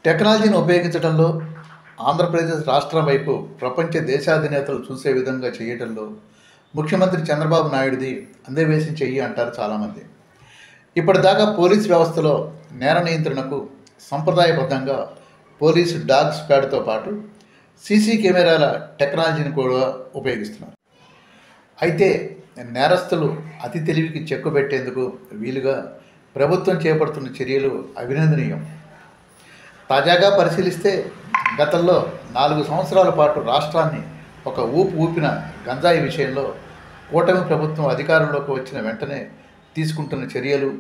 టెక్నాలజీని ఉపయోగించడంలో ఆంధ్రప్రదేశ్ రాష్ట్రం వైపు ప్రపంచ దేశాధినేతలు చూసే విధంగా చేయడంలో ముఖ్యమంత్రి చంద్రబాబు నాయుడుది అందవేసిన చెయ్యి అంటారు చాలామంది. ఇప్పటిదాకా పోలీస్ వ్యవస్థలో నేర నియంత్రణకు సంప్రదాయబద్ధంగా పోలీసు డాగ్ స్క్వాడ్తో పాటు సీసీ కెమెరాల టెక్నాలజీని కూడా ఉపయోగిస్తున్నారు. అయితే నేరస్తులు అతి తెలివికి చెక్కు పెట్టేందుకు వీలుగా ప్రభుత్వం చేపడుతున్న చర్యలు అభినందనీయం. తాజాగా పరిశీలిస్తే గతంలో 4 సంవత్సరాల పాటు రాష్ట్రాన్ని ఒక ఊపిన గంజాయి విషయంలో కూటమి ప్రభుత్వం అధికారంలోకి వచ్చిన వెంటనే తీసుకుంటున్న చర్యలు,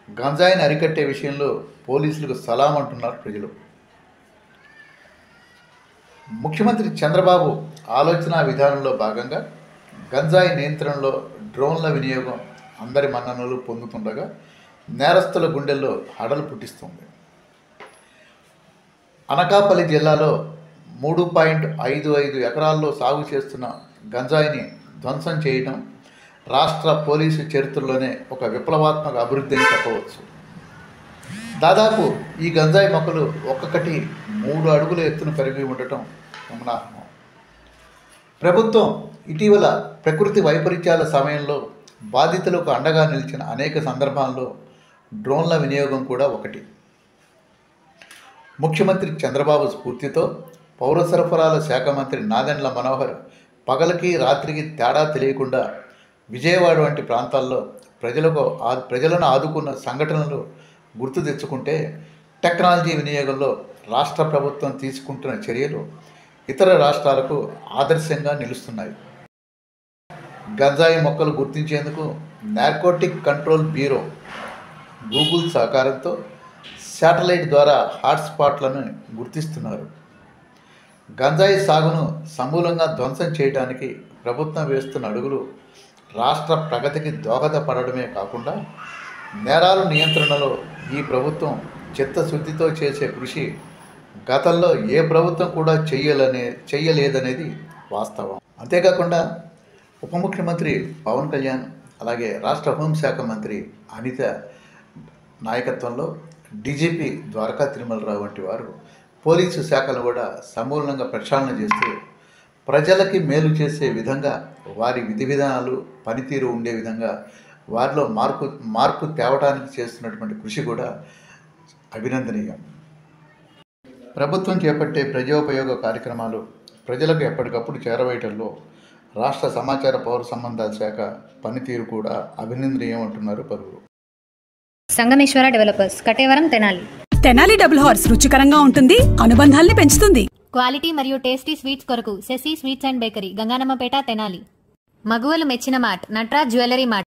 గంజాయిని అరికట్టే విషయంలో పోలీసులకు సలాం అంటున్నారు ప్రజలు. ముఖ్యమంత్రి చంద్రబాబు ఆలోచన విధానంలో భాగంగా గంజాయి నియంత్రణలో డ్రోన్ల వినియోగం అందరి మన్ననలు పొందుతుండగా నేరస్తుల గుండెల్లో హడలు పుట్టిస్తుంది. అనకాపల్లి జిల్లాలో 3.55 ఎకరాల్లో సాగు చేస్తున్న గంజాయిని ధ్వంసం చేయడం రాష్ట్ర పోలీసు చరిత్రలోనే ఒక విప్లవాత్మక అభివృద్ధి అని చెప్పవచ్చు. దాదాపు ఈ గంజాయి మొక్కలు ఒక్కొక్కటి 3 అడుగుల ఎత్తున పెరిగి ఉండటం గమనార్హం. ప్రభుత్వం ఇటీవల ప్రకృతి వైపరీత్యాల సమయంలో బాధితులకు అండగా నిలిచిన అనేక సందర్భాల్లో డ్రోన్ల వినియోగం కూడా ఒకటి. ముఖ్యమంత్రి చంద్రబాబు స్ఫూర్తితో పౌర సరఫరాల శాఖ మంత్రి నాదెండ్ల మనోహర్ పగలకి రాత్రికి తేడా తెలియకుండా విజయవాడ వంటి ప్రాంతాల్లో ప్రజలను ఆదుకున్న సంఘటనలు గుర్తు తెచ్చుకుంటే టెక్నాలజీ వినియోగంలో రాష్ట్ర ప్రభుత్వం తీసుకుంటున్న చర్యలు ఇతర రాష్ట్రాలకు ఆదర్శంగా నిలుస్తున్నాయి. గంజాయి మొక్కలు గుర్తించేందుకు నార్కోటిక్ కంట్రోల్ బ్యూరో గూగుల్ సహకారంతో శాటిలైట్ ద్వారా హాట్స్పాట్లను గుర్తిస్తున్నారు. గంజాయి సాగును సమూలంగా ధ్వంసం చేయడానికి ప్రభుత్వం వేస్తున్న అడుగులు రాష్ట్ర ప్రగతికి దోహదపడడమే కాకుండా నేరాల నియంత్రణలో ఈ ప్రభుత్వం చిత్తశుద్ధితో చేసే కృషి గతంలో ఏ ప్రభుత్వం కూడా చెయ్యలేదనేది వాస్తవం. అంతేకాకుండా ఉప ముఖ్యమంత్రి పవన్ కళ్యాణ్, అలాగే రాష్ట్ర హోంశాఖ మంత్రి అనిత నాయకత్వంలో డీజీపీ ద్వారకా తిరుమలరావు వంటి వారు పోలీసు శాఖను కూడా సమూలంగా ప్రక్షాళన చేస్తూ ప్రజలకి మేలు చేసే విధంగా వారి విధి విధానాలు పనితీరు ఉండే విధంగా వారిలో మార్పు తేవడానికి చేస్తున్నటువంటి కృషి కూడా అభినందనీయం. ప్రభుత్వం చేపట్టే ప్రజోపయోగ కార్యక్రమాలు ప్రజలకు ఎప్పటికప్పుడు చేరవేయటంలో రాష్ట్ర సమాచార పౌర సంబంధాల శాఖ పనితీరు కూడా అభినందనీయం అంటున్నారు పలువురు. Sangameswara developers, Katevaram, Tenali. Tenali double horse రుచికరంగా ఉంటుంది, అనుబంధాల్ని పెంచుతుంది. క్వాలిటీ మరియు టేస్టీ స్వీట్స్ కొరకు Sasi sweets and bakery, Ganganammapeta, Tenali. మగువలు మెచ్చిన మార్ట్, నట్రాజ్ జ్యువెలరీ మార్ట్.